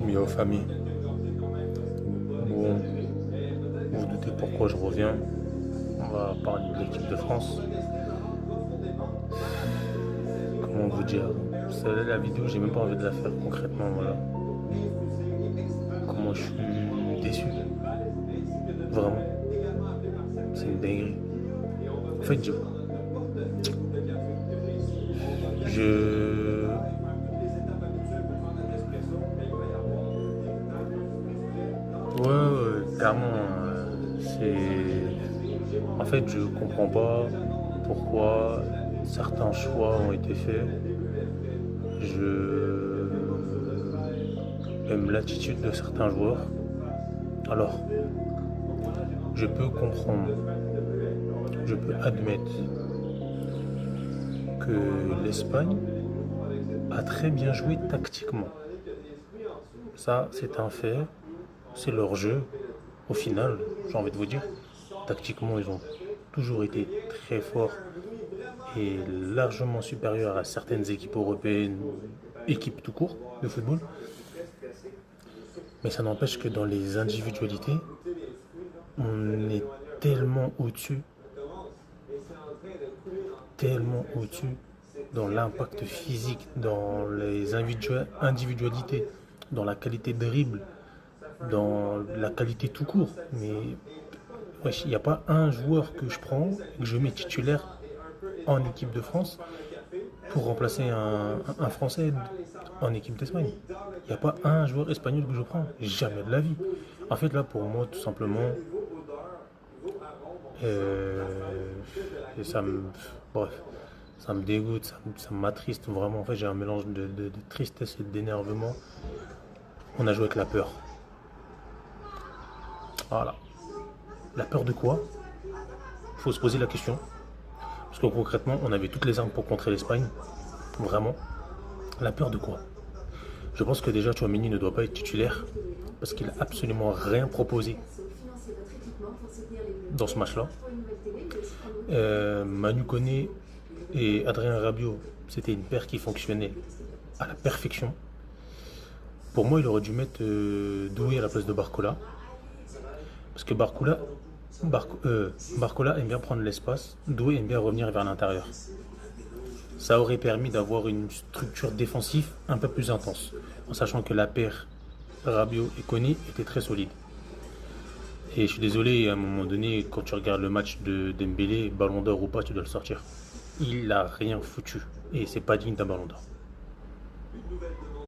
Yo famille, bon, vous vous doutez pourquoi je reviens. On va parler de l'équipe de France. Comment vous dire? Celle-là, la vidéo, j'ai même pas envie de la faire concrètement, voilà. Comment je suis déçu. Vraiment. C'est une dinguerie. En fait, je... Ouais, clairement, c'est... En fait, je comprends pas pourquoi certains choix ont été faits. Je aime l'attitude de certains joueurs. Alors, je peux comprendre, je peux admettre que l'Espagne a très bien joué tactiquement. Ça, c'est un fait. C'est leur jeu. Au final, j'ai envie de vous dire, tactiquement, ils ont toujours été très forts et largement supérieurs à certaines équipes européennes, équipes tout court de football. Mais ça n'empêche que dans les individualités, on est tellement au-dessus dans l'impact physique, dans les individualités, dans la qualité de dribble, dans la qualité tout court. Mais wesh, il n'y a pas un joueur que je prends et que je mets titulaire en équipe de France pour remplacer un Français en équipe d'Espagne. Il n'y a pas un joueur espagnol que je prends. Jamais de la vie. En fait, là, pour moi, tout simplement, euh, ça me, bref, ça me dégoûte, ça m'attriste vraiment. En fait, j'ai un mélange de tristesse et d'énervement. On a joué avec la peur. Voilà. La peur de quoi? Il faut se poser la question. Parce que concrètement, on avait toutes les armes pour contrer l'Espagne. Vraiment. La peur de quoi? Je pense que déjà Tchouaméni ne doit pas être titulaire parce qu'il n'a absolument rien proposé dans ce match-là. Manu Koné et Adrien Rabiot, c'était une paire qui fonctionnait à la perfection. Pour moi, il aurait dû mettre Doué à la place de Barcola. Parce que Barcola aime bien prendre l'espace, Doué aime bien revenir vers l'intérieur. Ça aurait permis d'avoir une structure défensive un peu plus intense, en sachant que la paire Rabiot et Koné était très solide. Et je suis désolé, à un moment donné, quand tu regardes le match de Dembélé, ballon d'or ou pas, tu dois le sortir. Il a rien foutu. Et c'est pas digne d'un ballon d'or.